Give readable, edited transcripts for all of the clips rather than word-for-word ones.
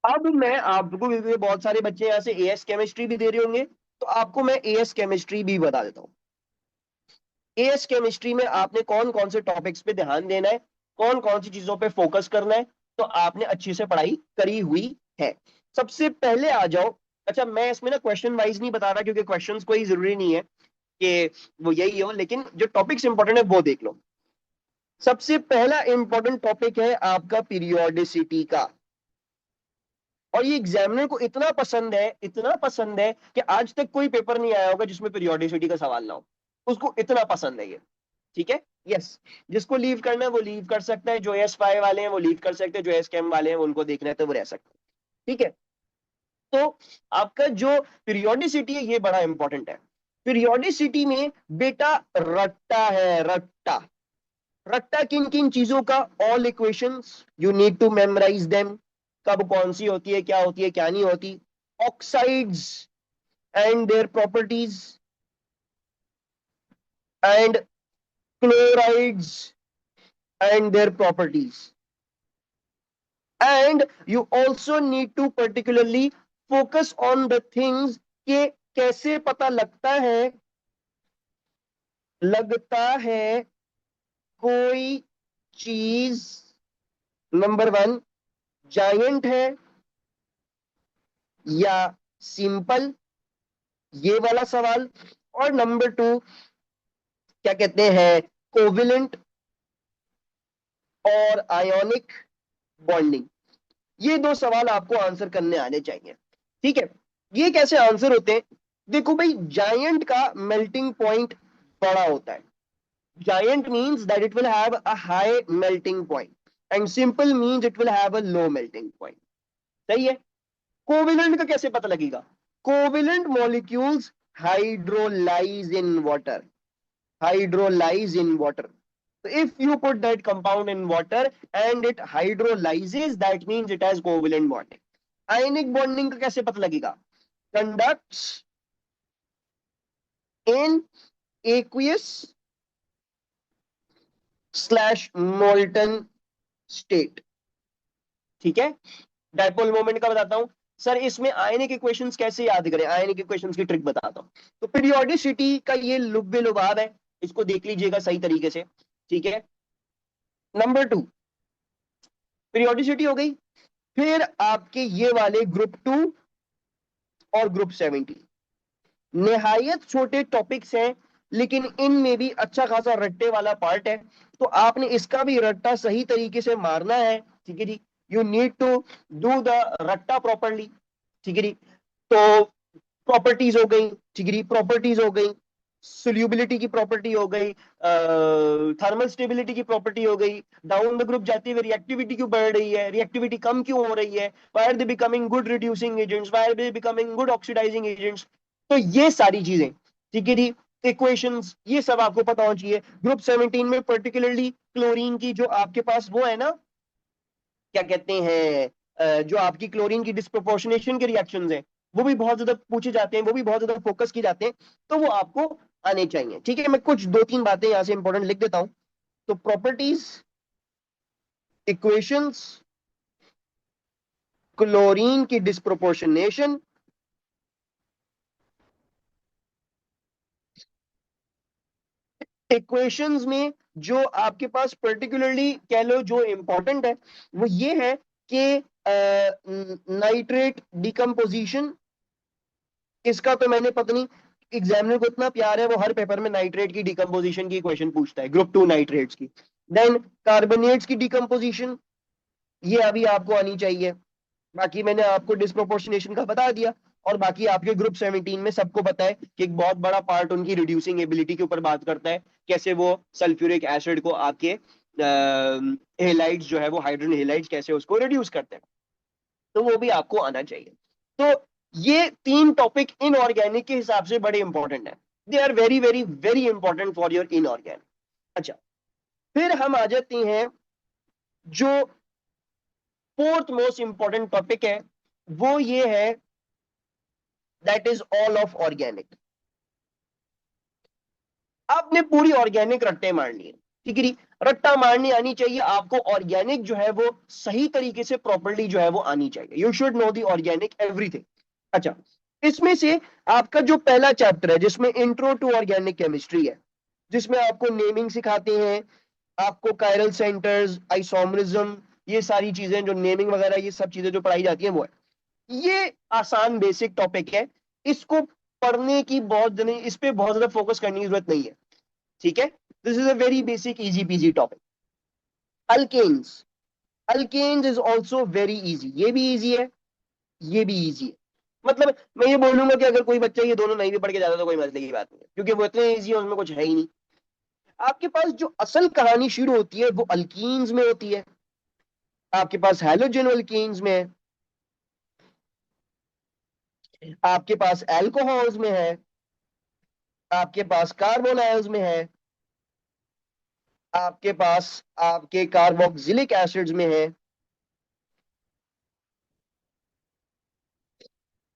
अब मैं आपको, क्योंकि बहुत सारे बच्चे यहाँ से एएस केमिस्ट्री भी दे रहे होंगे, तो आपको मैं एएस केमिस्ट्री भी बता देता हूँ। एएस केमिस्ट्री में आपने कौन कौन से टॉपिक्स पे ध्यान देना है, कौन कौन सी चीजों पे फोकस करना है, तो आपने अच्छी से पढ़ाई करी हुई है। सबसे पहले आ जाओ। अच्छा, मैं इसमें ना क्वेश्चन वाइज नहीं बता रहा, क्योंकि क्वेश्चंस कोई जरूरी नहीं है कि वो यही हो, लेकिन जो टॉपिक्स इंपॉर्टेंट है वो देख लो। सबसे पहला इंपॉर्टेंट टॉपिक है आपका पीरियोडिसिटी का। और ये एग्जामिनर को इतना पसंद है, इतना पसंद है कि आज तक कोई पेपर नहीं आया होगा जिसमें पीरियोडिसिटी का सवाल ना हो। उसको इतना पसंद है ये। ठीक है। यस। जिसको लीव करना है वो लीव कर सकता है, जो एस फाइव वाले हैं वो लीव कर सकते हैं, जो एस कैम वाले हैं उनको देखना है तो वो रह सकते हैं। ठीक है। तो आपका जो पीरियोडिसिटी है ये बड़ा इंपॉर्टेंट है। पीरियोडिसिटी में बेटा रट्टा है, रट्टा। रट्टा किन किन चीजों का? All equations, you need to memorise them. कब कौन सी होती है, क्या होती है, क्या नहीं होती। Oxides and their properties, and chlorides and their properties. And you also need to particularly focus on the things कि कैसे पता लगता है कोई चीज, नंबर वन, जायंट है या सिंपल, ये वाला सवाल। और नंबर टू, क्या कहते हैं, कोविलेंट और आयोनिक बॉन्डिंग। ये दो सवाल आपको आंसर करने आने चाहिए। ठीक है। ये कैसे आंसर होते हैं? देखो भाई, जायंट का मेल्टिंग पॉइंट बड़ा होता है। Giant means that it will have a high melting point, and simple means it will have a low melting point. सही है। कोविलेंट का कैसे पता लगेगा? Covalent molecules hydrolyse in water, hydrolyse in water. So if you put that compound in water and it hydrolyzes, that means it has covalent bonding. Ionic bonding का कैसे पता लगेगा? Conducts in aqueous slash molten state. ठीक है। Dipole moment का बताता हूं। Sir इसमें आयनिक इक्वेशंस कैसे याद करें? आयनिक इक्वेशंस की ट्रिक बताता हूं। तो पीरियोडिसिटी का ये लुब्बे लुभाव है, इसको देख लीजिएगा सही तरीके से। ठीक है। नंबर टू, पीरियोडिसिटी हो गई। फिर आपके ये वाले ग्रुप टू और ग्रुप 17 निहायत छोटे टॉपिक्स हैं, लेकिन इनमें भी अच्छा खासा रट्टे वाला पार्ट है। तो आपने इसका भी रट्टा सही तरीके से मारना है। ठीक है जी। You need to do the ratta properly. ठीक है जी। तो प्रॉपर्टीज हो गई, ठीक है जी, प्रॉपर्टीज हो गई, सोल्यूबिलिटी की प्रॉपर्टी हो गई, थर्मल स्टेबिलिटी की प्रॉपर्टी हो गई। डाउन द ग्रुप जाते हुए रिएक्टिविटी क्यों बढ़ रही है, रिएक्टिविटी कम क्यों हो रही है, why are they becoming good reducing agents, why are they becoming good oxidising agents. तो ये सारी चीजें, ठीक है जी, इक्वेशंस, ये सब आपको पता होना चाहिए। ग्रुप 17 में पर्टिकुलरली क्लोरीन की जो आपके पास वो है ना, क्या कहते हैं, जो आपकी क्लोरीन की डिस्प्रोपोर्शनेशन के रिएक्शंस हैं, वो भी बहुत ज्यादा पूछे जाते हैं, वो भी बहुत ज्यादा फोकस किए जाते हैं। तो वो आपको आने चाहिए। ठीक है। मैं कुछ दो तीन बातें यहां से इंपॉर्टेंट लिख देता हूं। तो प्रॉपर्टीज, इक्वेशंस, क्लोरीन की डिस्प्रोपोर्शनेशन, इक्वेशंस में जो आपके पास पर्टिकुलरली कह लो जो इंपॉर्टेंट है, वो ये है कि नाइट्रेट डिकम्पोजिशन। इसका तो मैंने पता नहीं, एग्जामिनर को इतना प्यार है, वो हर पेपर में नाइट्रेट की डिकम्पोजिशन की क्वेश्चन पूछता है, ग्रुप टू नाइट्रेट्स की। देन कार्बोनेट्स की डिकम्पोजिशन, ये अभी आपको आनी चाहिए। बाकी मैंने आपको डिस्प्रोपोर्शनेशन का बता दिया। और बाकी आपके ग्रुप 17 में सबको पता है कि एक बहुत बड़ा पार्ट उनकी रिड्यूसिंग एबिलिटी के ऊपर बात करता है, कैसे वो सल्फ्यूरिक एसिड को आपके हेलाइड्स जो है वो हाइड्रोजन हेलाइड्स कैसे उसको रिड्यूस करते हैं। तो वो भी आपको आना चाहिए। तो ये तीन टॉपिक इनऑर्गेनिक के हिसाब से बड़े इंपॉर्टेंट है। They are very very very important for your inorganic. अच्छा, फिर हम आ जाते हैं जो फोर्थ मोस्ट इंपॉर्टेंट टॉपिक है, वो ये है, that is all of organic. आपने पूरी ऑर्गेनिक रट्टे मारनी है। ठीक है जी। रट्टा मारनी आनी चाहिए आपको, ऑर्गेनिक जो है वो सही तरीके से प्रॉपर्ली जो है वो आनी चाहिए। You should know the organic everything. अच्छा, इसमें से आपका जो पहला चैप्टर है जिसमें इंट्रो टू ऑर्गेनिक केमिस्ट्री है, जिसमें आपको नेमिंग सिखाते हैं, आपको कायरल सेंटर्स, आइसोमरिज्म, ये सारी चीजें जो नेमिंग वगैरह ये सब चीजें जो पढ़ाई जाती है वो है। ये आसान बेसिक टॉपिक है, इसको पढ़ने की बहुत इस पे बहुत ज्यादा फोकस करने की जरूरत नहीं है, ठीक है। This is a very basic easy PG topic. Alkenes, alkenes is also very easy, ये भी इजी है, ये भी इजी है। मतलब मैं ये बोलूंगा कि अगर कोई बच्चा ये दोनों नहीं भी पढ़ के जाता तो कोई मसले की बात नहीं है, क्योंकि वो इतने इजी है, उसमें कुछ है ही नहीं। आपके पास जो असल कहानी शुरू होती है वो अल्कीन्स में होती है, आपके पास हैलोजन अल्कीन्स में है, आपके पास एल्कोहल्स में है, आपके पास कार्बोनाइल्स में है, आपके पास आपके कार्बोक्सिलिक एसिड्स में है,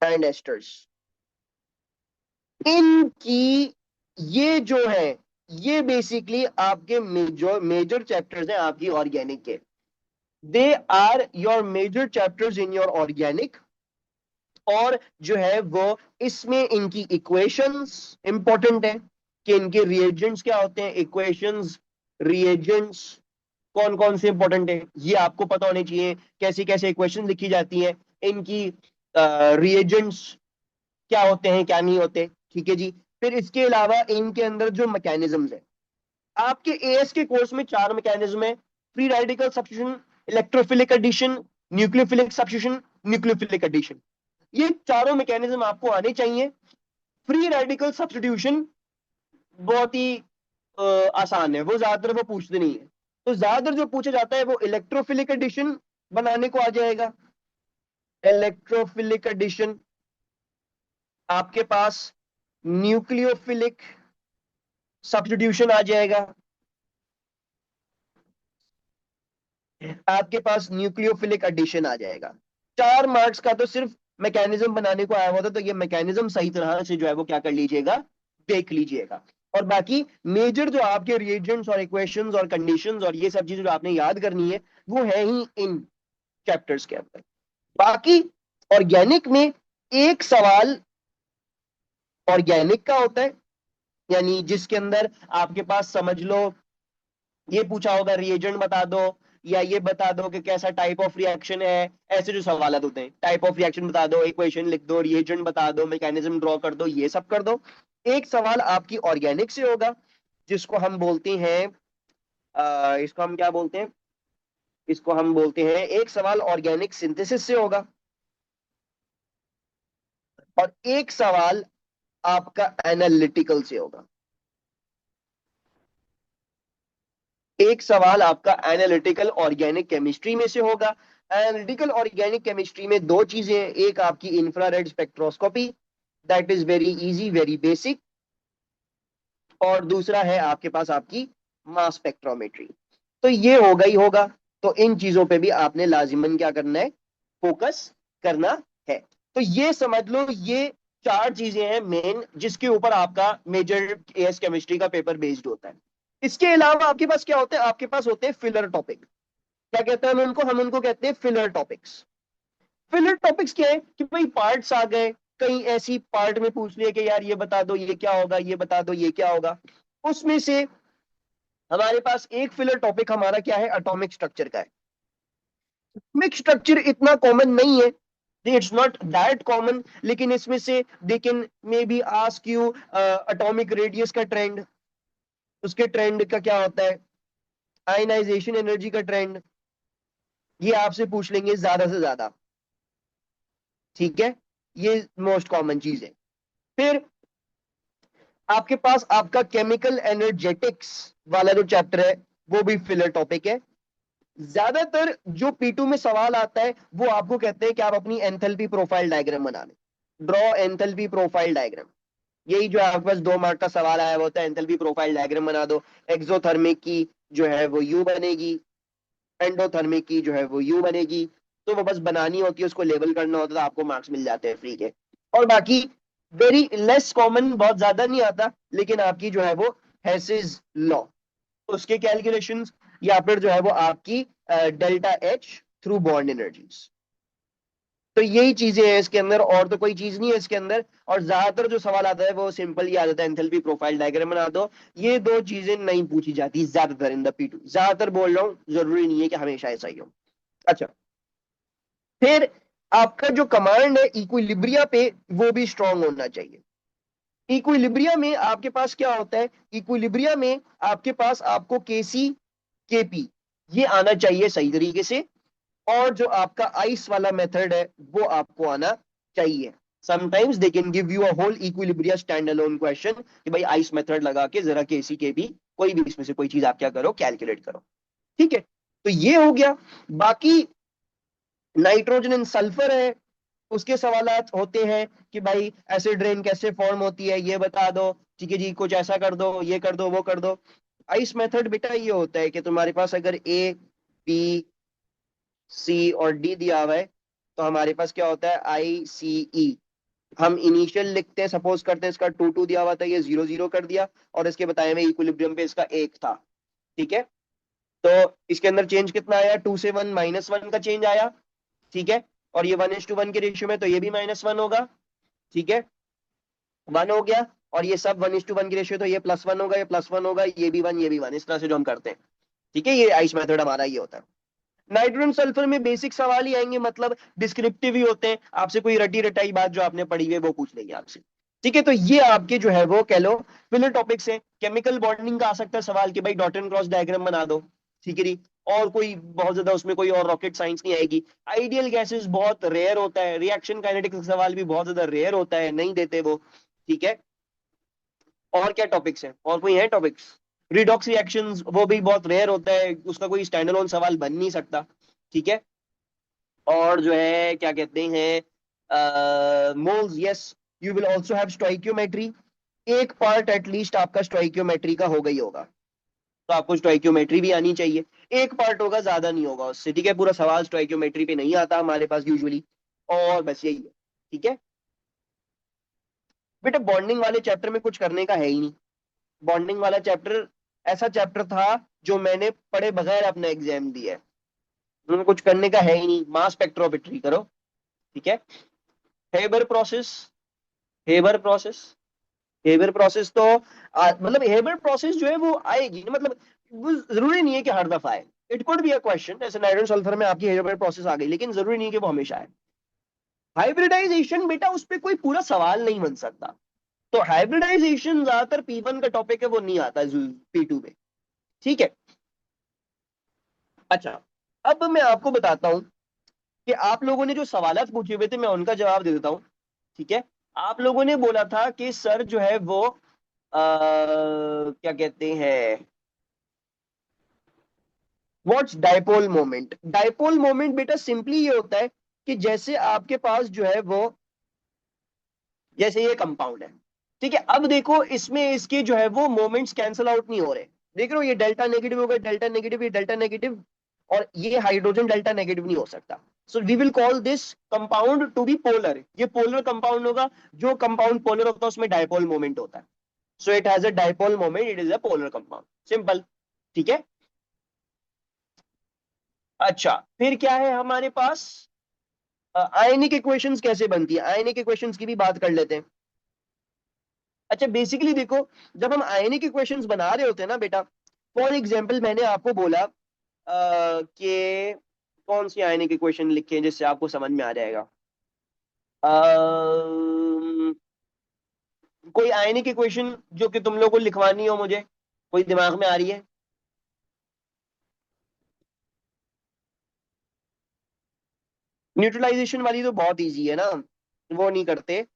एंड एस्टर्स। इनकी ये जो है ये बेसिकली आपके मेजर मेजर चैप्टर्स हैं आपकी ऑर्गेनिक के। They are your major chapters in your organic. और जो है वो इसमें इनकी इक्वेशंस इंपॉर्टेंट है कि इनके रिएजेंट्स क्या होते हैं, इक्वेशंस, रिएजेंट्स कौन कौन से इंपॉर्टेंट है ये आपको पता होने चाहिए, कैसी कैसे इक्वेशन लिखी जाती हैं, इनकी रिएजेंट्स क्या होते हैं क्या नहीं होते, ठीक है जी। फिर इसके अलावा इनके अंदर जो मैकेनिज्म्स है, आपके एएस के कोर्स में 4 मैकेनिज्म है, free radical substitution, electrophilic addition, nucleophilic substitution, nucleophilic addition. ये चारों मैकेनिज्म आपको आने चाहिए। फ्री रेडिकल सब्स्टिट्यूशन बहुत ही आसान है, वो ज्यादातर वो पूछते नहीं है, तो ज्यादातर जो पूछा जाता है वो इलेक्ट्रोफिलिक एडिशन बनाने को आ जाएगा। इलेक्ट्रोफिलिक एडिशन, आपके पास न्यूक्लियोफिलिक सब्स्टिट्यूशन आ जाएगा, आपके पास न्यूक्लियोफिलिक एडिशन आ जाएगा। 4 मार्क्स का तो सिर्फ मैकेनिज्म बनाने को आया हुआ था, तो ये मैकेनिज्म सही तरह से जो है वो क्या कर लीजिएगा, देख लीजिएगा। और बाकी मेजर जो आपके रिएजेंट्स और इक्वेशंस और कंडीशंस और ये सब चीजें जो आपने याद करनी है वो है ही इन चैप्टर्स के अंदर। बाकी ऑर्गेनिक में एक सवाल ऑर्गेनिक का होता है, यानी जिसके अंदर आपके पास समझ लो ये पूछा होगा रिएजेंट बता दो, या ये बता दो कि कैसा टाइप ऑफ रिएक्शन है, ऐसे जो सवाल होते हैं, टाइप ऑफ रिएक्शन बता दो, इक्वेशन लिख दो, रिएजेंट बता दो, मैकेनिज्म ड्रॉ कर दो, ये सब कर दो। एक सवाल आपकी ऑर्गेनिक से होगा, जिसको हम बोलते हैं इसको हम क्या बोलते हैं, इसको हम बोलते हैं, एक सवाल ऑर्गेनिक सिंथेसिस से होगा, और एक सवाल आपका एनालिटिकल से होगा। एक सवाल आपका एनालिटिकल ऑर्गेनिक केमिस्ट्री में से होगा। एनालिटिकल ऑर्गेनिक केमिस्ट्री में 2 चीजें हैं, एक आपकी infrared spectroscopy, that is very easy very basic, और दूसरा है आपके पास आपकी मास स्पेक्ट्रोमेट्री। तो ये होगा ही होगा, तो इन चीजों पे भी आपने लाजिमन क्या करना है, फोकस करना है। तो ये समझ लो ये 4 चीजें हैं मेन जिसके ऊपर आपका मेजर एएस केमिस्ट्री का पेपर बेस्ड होता है। इसके अलावा आपके पास क्या होता है, आपके पास होते हैं फिलर टॉपिक। क्या कहते हैं हम उनको कहते हैं फिलर टॉपिक्स। फिलर टॉपिक्स क्या है कि भाई पार्ट्स आ गए, कहीं ऐसी पार्ट में पूछ लिया कि यार ये बता दो ये क्या होगा, ये बता दो ये क्या होगा। उसमें से हमारे पास एक फिलर टॉपिक हमारा क्या है, एटॉमिक स्ट्रक्चर का है। एटॉमिक स्ट्रक्चर इतना कॉमन नहीं है, इट्स नॉट दैट कॉमन, लेकिन इसमें से they can may be ask you atomic radius का ट्रेंड, उसके ट्रेंड का क्या होता है, आयनाइजेशन एनर्जी का ट्रेंड, ये आपसे पूछ लेंगे ज्यादा से ज्यादा, ठीक है। ये मोस्ट कॉमन चीज है। फिर आपके पास आपका केमिकल एनर्जेटिक्स वाला जो चैप्टर है वो भी फिलर टॉपिक है। ज्यादातर जो P2 में सवाल आता है वो आपको कहते हैं कि आप अपनी एंथैल्पी प्रोफाइल डायग्राम बना लें, ड्रॉ एंथैल्पी प्रोफाइल डायग्राम। यही जो आपके पास 2 मार्क का सवाल आया वो होता है, एंथैल्पी प्रोफाइल डायग्राम बना दो, एक्सोथर्मिक की जो है वो यू बनेगी, एंडोथर्मिक की जो है वो यू बनेगी। तो वो बस बनानी होती है, उसको लेबल करना होता है, तो आपको मार्क्स मिल जाते हैं फ्री के। और बाकी वेरी लेस कॉमन, बहुत ज्यादा नहीं आता, लेकिन आपकी जो है वो हेसिस लॉ, उसके कैलकुलेशंस, या फिर जो है वो आपकी delta H through bond energies. तो यही चीजें हैं इसके अंदर, और तो कोई चीज नहीं है इसके अंदर। और ज्यादातर जो सवाल आता है वो सिंपल ही आ जाता है, एंथैल्पी प्रोफाइल डायग्राम बना दो। ये दो चीजें नहीं पूछी जाती ज्यादातर इन द P2, ज्यादातर बोल रहा हूँ, जरूरी नहीं है कि हमेशा ऐसा ही हो। अच्छा, फिर आपका जो कमांड है इक्विलिब्रिया पे, वो भी स्ट्रांग होना चाहिए। इक्विलिब्रिया में आपके पास क्या होता है, इक्विलिब्रिया में आपके पास आपको केसी केपी ये आना चाहिए सही तरीके से। और जो आपका आइस वाला मेथड है वो आपको आना चाहिए। Sometimes they can give you a whole equilibria standalone question कि भाई आइस मेथड लगा के जरा केसी के भी कोई भी इसमें से कोई चीज आप क्या करो, कैलकुलेट करो। ठीक है, तो ये हो गया। बाकी नाइट्रोजन एंड सल्फर है, उसके सवालात होते हैं कि भाई एसिड रेन कैसे फॉर्म होती है ये बता दो। ठीक है जी, कुछ ऐसा कर दो, ये कर दो, वो कर दो। आइस मेथड बेटा ये होता है कि तुम्हारे पास अगर ए, बी, सी और डी दिया हुआ है, तो हमारे पास क्या होता है, आई सी ई। हम इनिशियल लिखते हैं, सपोज करते हैं इसका 2 2 दिया हुआ था, ये 0 0 कर दिया, और इसके बताए हुए इक्विलिब्रियम पे इसका 1 था। ठीक है, तो इसके अंदर चेंज कितना आया, 2 से 1 -1 का चेंज आया। ठीक है, और ये 1:1 के रेशियो में, तो ये भी -1 होगा। ठीक है, 1 हो गया। और ये सब 1:1 की रेशियो, तो ये +1 होगा, ये +1 होगा, ये भी 1, ये भी 1, इस तरह से जो हम करते हैं। ठीक है, ये आइस मेथड हमारा ये होता है। नाइट्रोजन सल्फर में बेसिक सवाल ही आएंगे, मतलब डिस्क्रिप्टिव ही होते हैं, आपसे कोई रटी रटाई बात जो आपने पढ़ी है वो पूछ लेंगे आपसे। ठीक है, तो ये आपके जो है वो कह लो फिलर टॉपिक्स है। केमिकल बॉन्डिंग का आ सकता है सवाल कि भाई डॉट एंड क्रॉस डायग्राम बना दो। ठीक है जी, और कोई बहुत ज्यादा उसमें कोई और रॉकेट साइंस नहीं आएगी। आइडियल गैसेस बहुत रेयर होता है, रिएक्शन काइनेटिक्स का सवाल भी बहुत ज्यादा रेयर होता है, नहीं देते वो। ठीक है, और क्या टॉपिक्स हैं, और कोई है टॉपिक्स, रिडॉक्स रिएक्शंस वो भी बहुत रेयर होता है, उसका कोई स्टैंड अलोन सवाल बन नहीं सकता। ठीक है, और जो है क्या कहते हैं, moles, yes, you will also have stoichiometry. एक पार्ट एटलीस्ट आपका स्टोइकियोमेट्री का हो गई होगा, तो आपको स्टोइकियोमेट्री भी आनी चाहिए। एक पार्ट होगा, ज्यादा नहीं होगा उससे। ठीक है, पूरा सवाल स्टोइकियोमेट्री पे नहीं आता हमारे पास यूजुअली। और बस यही है। ठीक है बेटा, बॉन्डिंग वाले चैप्टर में कुछ करने का है ही नहीं। बॉन्डिंग वाला चैप्टर ऐसा चैप्टर था जो मैंने पढ़े बगैर अपना एग्जाम दिया है। उन्होंने कुछ करने का है ही नहीं, मास स्पेक्ट्रोमेट्री करो। ठीक है, Haber process, Haber process, Haber process तो मतलब हेबर प्रोसेस जो है वो आएगी ना, मतलब वो जरूरी नहीं है कि हर दफा आए। It could be a question, जैसे नाइट्रोजन सल्फर में आपकी हेबर प्रोसेस आ गई, लेकिन जरूरी नहीं है कि वो हमेशा आए। हाइब्रिडाइजेशन बेटा उस पर कोई पूरा सवाल नहीं बन सकता। तो हाइब्रिडाइजेशन ज्यादातर P1 का टॉपिक है, वो नहीं आता P2 में। ठीक है, अच्छा, अब मैं आपको बताता हूं कि आप लोगों ने जो सवालात पूछे हुए थे मैं उनका जवाब दे देता हूं। ठीक है, आप लोगों ने बोला था कि सर जो है वो क्या कहते हैं, what's dipole moment. Dipole moment बेटा सिंपली ये होता है कि जैसे आपके पास जो है वो, जैसे ये कंपाउंड है। ठीक है, अब देखो इसमें इसके जो है वो मोमेंट्स कैंसिल आउट नहीं हो रहे। देख रहे हो, ये डेल्टा नेगेटिव हो गया, डेल्टा नेगेटिव, ये डेल्टा नेगेटिव, और ये हाइड्रोजन डेल्टा नेगेटिव नहीं हो सकता। So we will call this compound to be polar. ये पोलर कंपाउंड होगा। जो कंपाउंड पोलर होता है उसमें डाइपोल मोमेंट होता है। So it has a dipole moment, it is a polar compound, simple. ठीक है, अच्छा, फिर क्या है हमारे पास, आयनिक इक्वेशंस कैसे बनती है, आयनिक इक्वेशंस की भी बात कर लेते हैं। अच्छा, बेसिकली देखो, जब हम आयनिक इक्वेशंस बना रहे होते हैं ना बेटा, फॉर एग्जांपल मैंने आपको बोला कि कौन सी आयनिक इक्वेशन लिखें जिससे आपको समझ में आ जाएगा। अम्म, कोई आयनिक इक्वेशन जो कि तुम लोग को लिखवानी हो, मुझे कोई दिमाग में आ रही है। न्यूट्रलाइजेशन वाली तो बहुत इजी है ना, वो नहीं करते,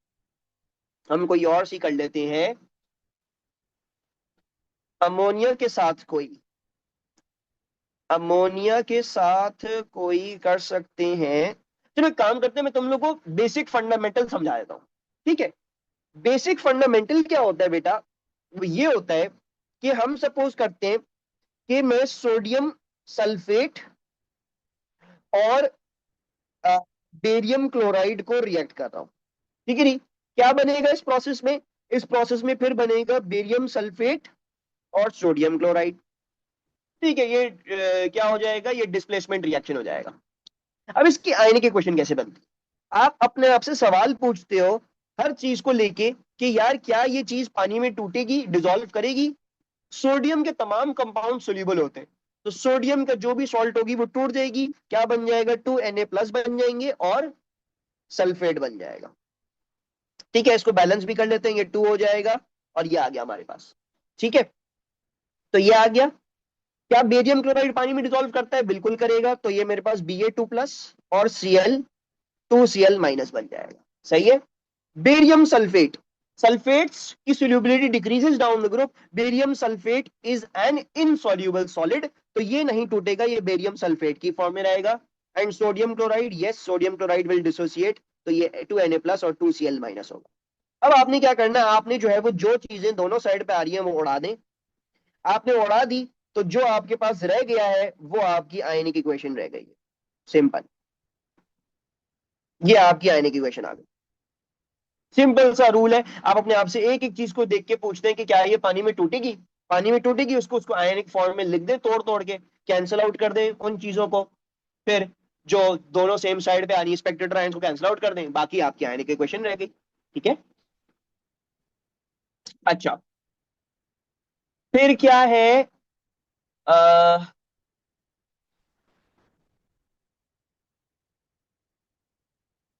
हम कोई और सी कर लेते हैं। अमोनिया के साथ कोई, अमोनिया के साथ कोई कर सकते हैं। चलो एक काम करते हैं, मैं तुम लोग को बेसिक फंडामेंटल समझा देता हूँ। ठीक है, बेसिक फंडामेंटल क्या होता है बेटा, वो ये होता है कि हम सपोज करते हैं कि मैं सोडियम सल्फेट और बेरियम क्लोराइड को रिएक्ट कर रहा हूं। ठीक है नहीं, क्या बनेगा इस प्रोसेस में, इस प्रोसेस में फिर बनेगा बेरियम सल्फेट और सोडियम क्लोराइड। ठीक है, ये क्या हो जाएगा, ये डिस्प्लेसमेंट रिएक्शन हो जाएगा। अब इसकी आयनिक इक्वेशन कैसे बनती है? आप अपने आप से सवाल पूछते हो हर चीज को लेके कि यार क्या ये चीज पानी में टूटेगी, डिसॉल्व करेगी? सोडियम के तमाम कंपाउंड सोल्यूबल होते हैं, तो सोडियम का जो भी सॉल्ट होगी वो टूट जाएगी, क्या बन जाएगा, 2Na+ बन जाएंगे और सल्फेट बन जाएगा। ठीक है, इसको बैलेंस भी कर लेते हैं, ये 2 हो जाएगा और ये आ गया हमारे पास। ठीक है, तो ये आ गया। क्या बेरियम क्लोराइड पानी में डिसॉल्व करता है? बिल्कुल करेगा, तो ये मेरे पास Ba2+ और Cl2Cl- बन जाएगा। सही है। बेरियम सल्फेट, सल्फेट्स की solubility decreases down the group, barium sulphate is an insoluble solid, तो ये नहीं टूटेगा, ये बेरियम सल्फेट की फॉर्म में रहेगा। And sodium chloride, yes sodium chloride will dissociate, तो ये 2Na+ और 2Cl- होगा। अब आपने क्या करना है, आपने जो है वो जो चीजें दोनों साइड पे आ रही हैं वो उड़ा दें। आपने उड़ा दी तो जो आपके पास रह गया है वो आपकी आयनिक इक्वेशन रह गई है। सिंपल, ये आपकी आयनिक इक्वेशन आ गई। सिंपल सा रूल है, आप अपने आप से एक एक चीज को देख के पूछते हैं कि क्या ये पानी में टूटेगी, पानी में टूटेगी, उसको उसको आयनिक फॉर्म में लिख दें, तोड़ तोड़ के कैंसिल आउट कर दें उन चीजों को। फिर जो दोनों सेम साइड पे आ रही है एक्सपेक्टेड आयन को कैंसिल आउट कर दें, बाकी आपकी आयनिक इक्वेशन रह गई। ठीक है। अच्छा, फिर क्या है, आ,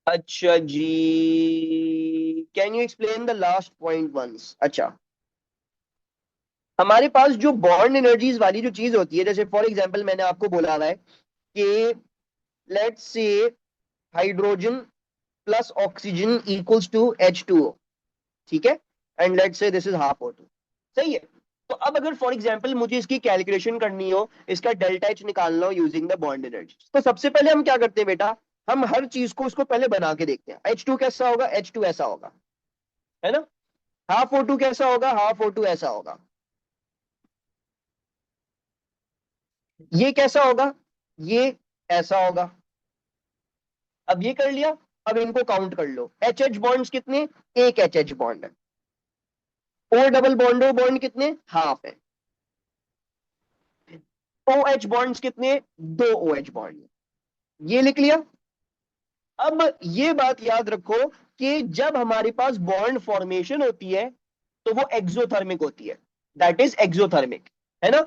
अच्छा जी, can you explain the last point once? अच्छा, हमारे पास जो बॉन्ड एनर्जीज वाली जो चीज होती है, जैसे फॉर एग्जांपल मैंने आपको बोला हुआ है कि let's say hydrogen plus oxygen equals to H2O। ठीक है, and let's say this is half O2। सही है। तो अब अगर फॉर एग्जांपल मुझे इसकी कैलकुलेशन करनी हो, इसका डेल्टा H निकालना हो यूजिंग द बॉन्ड एनर्जी, तो सबसे पहले हम क्या करते हैं बेटा, हम हर चीज को उसको पहले बना के देखते हैं। H2 कैसा होगा, H2 ऐसा होगा, है ना। हाफ O2 कैसा होगा, हाफ O2 ऐसा होगा। ये कैसा होगा, ये ऐसा होगा। अब ये कर लिया, अब इनको काउंट कर लो, एच एच बॉन्ड्स कितने, एक एच एच बॉन्ड है। O double bond, O bond कितने, हाफ है। ओ एच बॉन्ड्स कितने, दो ओ एच बॉन्ड। ये लिख लिया। अब ये बात याद रखो कि जब हमारे पास बॉन्ड फॉर्मेशन होती है तो वो एक्सोथर्मिक होती है, दैट इज एक्सोथर्मिक, है ना।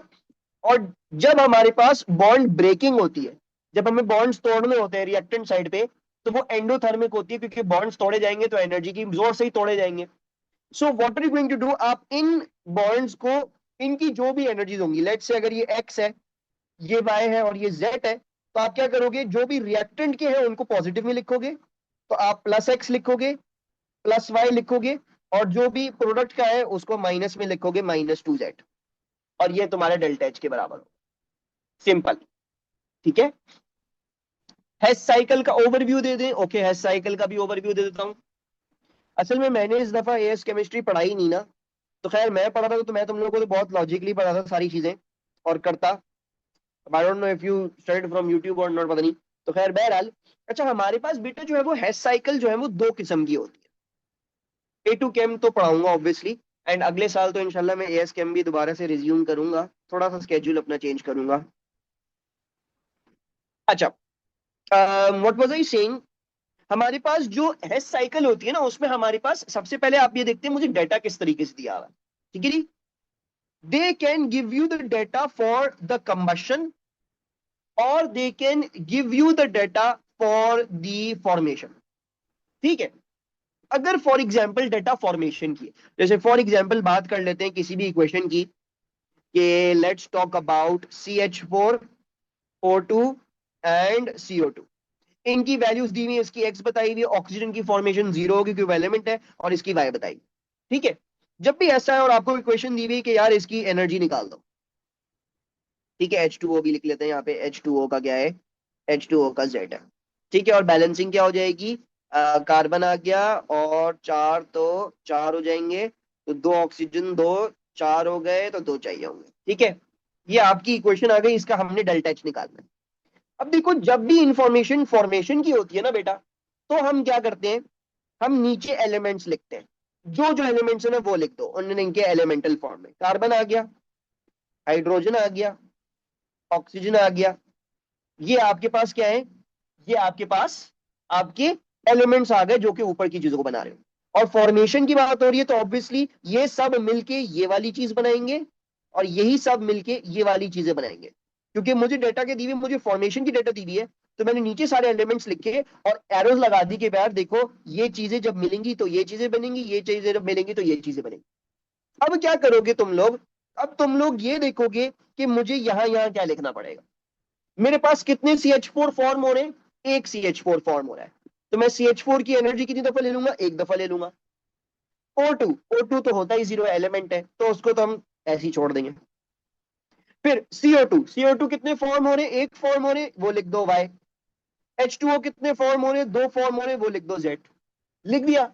और जब हमारे पास बॉन्ड ब्रेकिंग होती है, जब हमें बॉन्ड्स तोड़ने होते हैं रिएक्टेंट साइड पे, तो वो एंडोथर्मिक होती है, क्योंकि बॉन्ड्स तोड़े जाएंगे तो एनर्जी की जोर से ही तोड़े जाएंगे। So what are you going to do, आप इन बॉन्ड्स को, इनकी जो भी एनर्जीज होंगी, लेट्स से अगर ये एक्स है, ये वाई है और ये जेड है, तो आप क्या करोगे, जो भी रिएक्टेंट के हैं उनको पॉजिटिव में लिखोगे, तो आप प्लस एक्स लिखोगे, प्लस वाई लिखोगे, और जो भी प्रोडक्ट का है उसको माइनस में लिखोगे, -2z, और ये तुम्हारे डेल्टा एच के बराबर हो। सिंपल। ठीक है। हेस साइकिल का ओवरव्यू दे दें, ओके, हेस साइकिल का भी ओवरव्यू दे देता हूं। असल में मैंने इस दफा एएस केमिस्ट्री पढ़ाई नहीं ना, तो खैर मैं पढ़ा था तो मैं तुम लोगों को तो बहुत लॉजिकली पढ़ा था सारी चीजें और करता। I don't know if you studied from YouTube और नॉट, पता नहीं। तो खैर बहरहाल, अच्छा हमारे पास बेटा जो है वो हेस साइकिल जो है वो दो किस्म की होती है। A2 केम तो पढ़ाऊंगा ऑब्वियसली, एंड अगले साल तो इंशाल्लाह मैं एएस केम भी दोबारा से रिज्यूम करूंगा, थोड़ा सा स्केड्यूल अपना चेंज करूंगा। अच्छा, व्हाट वाज आई सेइंग, हमारे पास जो हेस साइकिल होती है ना, उसमें हमारे पास सबसे पहले आप ये देखते हैं मुझे डाटा किस तरीके से दिया हुआ है। ठीक है जी, they can give you the data for the combustion और they can give you the data for the formation. ठीक है। अगर फॉर एग्जांपल डाटा फॉर्मेशन की, जैसे फॉर एग्जांपल बात कर लेते हैं किसी भी इक्वेशन की, कि let's talk about CH4O2 and CO2, इनकी वैल्यूज दी हुई है, इसकी एक्स बताई हुई है, ऑक्सीजन की फॉर्मेशन जीरो होगी क्योंकि एलिमेंट है, और इसकी वाई बताई। ठीक है। जब भी ऐसा है और आपको इक्वेशन दी हुई है कि यार इसकी एनर्जी निकाल दो, ठीक है, H2O भी लिख लेते हैं यहाँ पे, H2O का क्या है, H2O का Z है। ठीक है, और बैलेंसिंग क्या हो जाएगी, कार्बन आ गया और चार, तो चार हो जाएंगे, तो दो ऑक्सीजन, दो, चार हो गए तो दो चाहिए होंगे। ठीक है, ये आपकी इक्वेशन आ गई, इसका हमने डेल्टा एच निकालना है। अब देखो, जब भी इंफॉर्मेशन फॉर्मेशन की होती है ना बेटा, तो हम क्या करते हैं, हम नीचे एलिमेंट्स लिखते हैं, जो जो एलिमेंट्स है ना वो लिख दो, उन्होंने इनके एलिमेंटल फॉर्म में, कार्बन आ गया, हाइड्रोजन आ गया, ऑक्सीजन आ गया। ये आपके पास क्या है, ये आपके पास आपके एलिमेंट्स आ गए जो कि ऊपर की चीजों को बना रहे हो। और फॉर्मेशन की बात हो रही है तो ऑब्वियसली ये सब मिलके ये वाली चीज बनाएंगे और यही सब मिलके ये वाली चीजें बनाएंगे। क्योंकि मुझे डेटा के दी हुई, मुझे फॉर्मेशन की डेटा दी हुई है, तो मैंने नीचे सारे एलिमेंट्स लिखे और एरोज लगा दी के बाद देखो ये चीजें जब मिलेंगी तो ये चीजें बनेंगी, ये चीजें जब मिलेंगी तो ये चीजें बनेंगी। अब क्या करोगे तुम लोग, अब तुम लोग ये देखोगे कि मुझे यहां यहां क्या लिखना पड़ेगा। मेरे पास कितने CH4 फॉर्म हो रहे हैं, एक CH4 फॉर्म हो रहा है, तो मैं CH4 की एनर्जी कितनी दफा ले लूंगा, एक दफा ले लूंगा। O2, O2 तो होता ही जीरो एलिमेंट है, तो उसको तो हम ऐसे ही छोड़ देंगे। फिर CO2, CO2 कितने फॉर्म हो रहे हैं, एक फॉर्म हो रहे हैं, वो लिख दो Y। H2O कितने फॉर्म हो रहे हैं, दो फॉर्म हो रहे हैं, वो लिख दो Z। लिख दिया,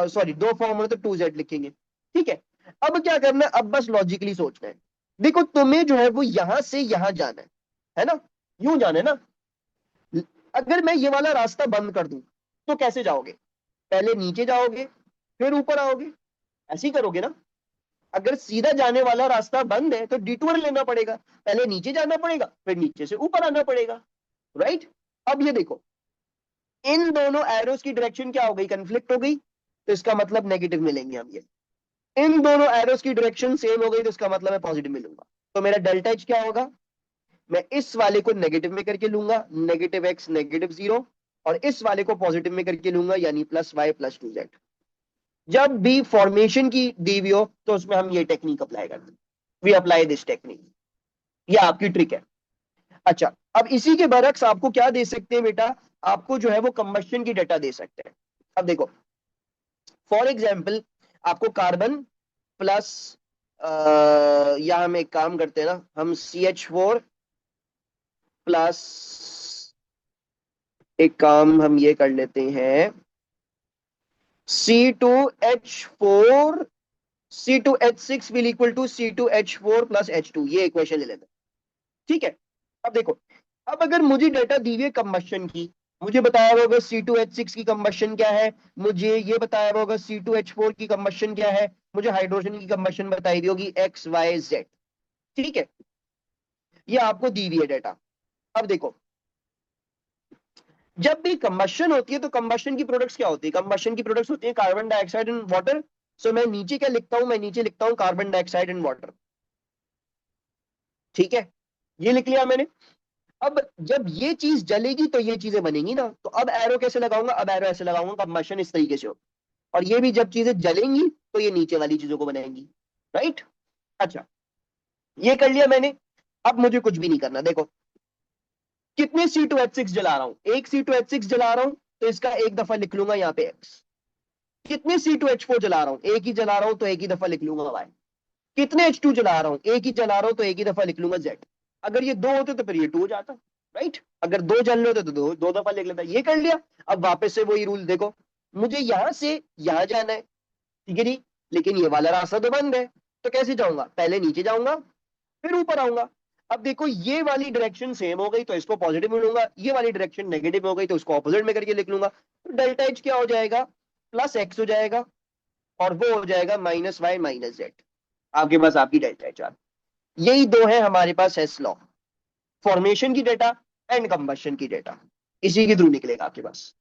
सॉरी दो फॉर्म हो रहे तो 2Z लिखेंगे। ठीक है, अब क्या करना है, अब बस लॉजिकली सोचना है। देखो तुम्हें जो है वो यहां से यहां जाना है ना, यूं जाना है ना। अगर मैं ये वाला रास्ता बंद कर दूं तो कैसे जाओगे, पहले नीचे जाओगे फिर ऊपर आओगे, ऐसे ही करोगे ना। अगर सीधा जाने वाला रास्ता बंद है तो डिटूर लेना पड़ेगा, पहले नीचे जाना पड़ेगा फिर नीचे से ऊपर आना पड़ेगा, राइट। अब ये देखो इन दोनों एरोस की डायरेक्शन क्या हो गई, कंफ्लिक्ट हो गई, तो इसका मतलब नेगेटिव मिलेंगे हम ये। इन दोनों एरोस की डायरेक्शन सेम हो गई तो इसका मतलब मैं पॉजिटिव मिलूंगा। तो मेरा डेल्टा एच क्या होगा, मैं इस वाले को नेगेटिव में करके लूंगा, नेगेटिव एक्स नेगेटिव जीरो, और इस वाले को पॉजिटिव में करके लूंगा यानी प्लस वाई प्लस 2Z। जब भी फॉर्मेशन की दी हुई हो तो उसमें हम ये टेक्निक अप्लाई करते हैं, वी अप्लाई दिस टेक्निक, ये आपकी ट्रिक है। अच्छा, अब इसी के बरक्स आपको क्या दे सकते हैं बेटा, आपको जो है वो कंबस्शन की डेटा दे सकते हैं। अब देखो फॉर एग्जाम्पल आपको कार्बन प्लस, या हम एक काम करते हैं ना, हम CH4 प्लस, एक काम हम ये कर लेते हैं, C2H4, C2H6 will equal to C2H4 plus H2, ये इक्वेशन ले लेते हैं। ठीक है, अब देखो, अब अगर मुझे डेटा दी हुई है कंबशन की, मुझे बताया होगा C2H6 की कंबशन क्या है, मुझे ये बताया होगा C2H4 की कंबशन क्या है, मुझे हाइड्रोजन की कंबशन बताई दी होगी XYZ। ठीक है, ये आपको दी हुई है डेटा। अब देखो जब भी कंबशन होती है तो कंबशन की प्रोडक्ट्स क्या होती है, कंबशन की प्रोडक्ट्स होती है कार्बन डाइऑक्साइड एंड वाटर। सो मैं नीचे क्या लिखता हूं, मैं नीचे लिखता हूं कार्बन डाइऑक्साइड एंड वाटर। ठीक है, ये लिख लिया मैंने। अब जब ये चीज जलेगी तो ये चीजें बनेंगी ना, तो अब एरो कैसे लगाऊंगा, अब एरो ऐसे लगाऊंगा, कंबशन इस तरीके से हो, और ये भी जब चीजें जलेंगी तो ये नीचे वाली चीजों को बनाएंगी, राइट। अच्छा, ये कर लिया मैंने। अब मुझे कुछ भी नहीं करना, देखो कितने C2H6 जला रहा हूं, एक C2H6 जला रहा हूं तो इसका एक दफा लिख लूंगा यहाँ पे X। कितने C2H4 जला रहा हूं, एक ही जला रहा हूं तो एक ही दफा लिख लूंगा Y। कितने H2 जला रहा हूं, एक ही जला रहा हूं तो एक ही दफा लिख लूंगा Z। अगर ये दो होते तो फिर ये 2 हो जाता, राइट। अगर दो जल रहे होते तो दो दो दफा लिख लेता, ये कर लिया। अब वापस से वही रूल देखो, मुझे यहां से यहां जाना है, ठीक है जी, लेकिन ये वाला रास्ता तो बंद है, तो कैसे जाऊंगा, पहले नीचे जाऊंगा फिर ऊपर आऊंगा। अब देखो ये वाली डायरेक्शन सेम हो गई तो इसको पॉजिटिव में लूंगा, ये वाली डायरेक्शन नेगेटिव हो गई तो उसको ऑपोजिट में करके लिख लूंगा। तो डेल्टा एच क्या हो जाएगा, प्लस एक्स हो जाएगा, और वो हो जाएगा माइनस वाई माइनस जेड। आपके पास आपकी डेल्टा एच। यही दो है हमारे पास एस लॉ, फॉर्मेशन की डेटा एंड कंबशन की डेटा, इसी के थ्रू निकलेगा आपके पास।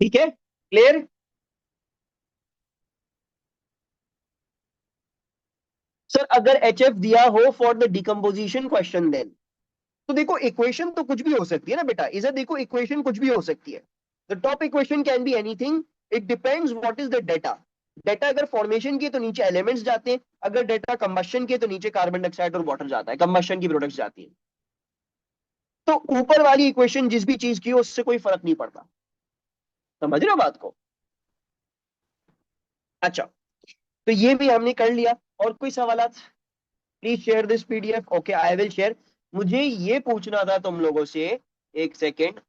ठीक है, क्लियर। सर अगर एच एफ दिया हो for the decomposition question then, तो देखो इक्वेशन तो कुछ भी हो सकती है ना बेटा, इधर देखो इक्वेशन कुछ भी हो सकती है। The top equation can be anything, it depends what is the data. Data अगर फॉर्मेशन की है तो नीचे एलिमेंट्स जाते हैं, अगर डेटा कंबशन की है तो नीचे कार्बन डाइऑक्साइड और वाटर जाता है, कंबशन की प्रोडक्ट्स जाती है। तो ऊपर वाली इक्वेशन जिस भी चीज की हो उससे कोई फर्क नहीं पड़ता, समझ रहे हो बात को। अच्छा, तो ये भी हमने कर लिया, और कोई सवाल, please share this PDF। Okay I will share. मुझे ये पूछना था तुम लोगों से, एक सेकेंड,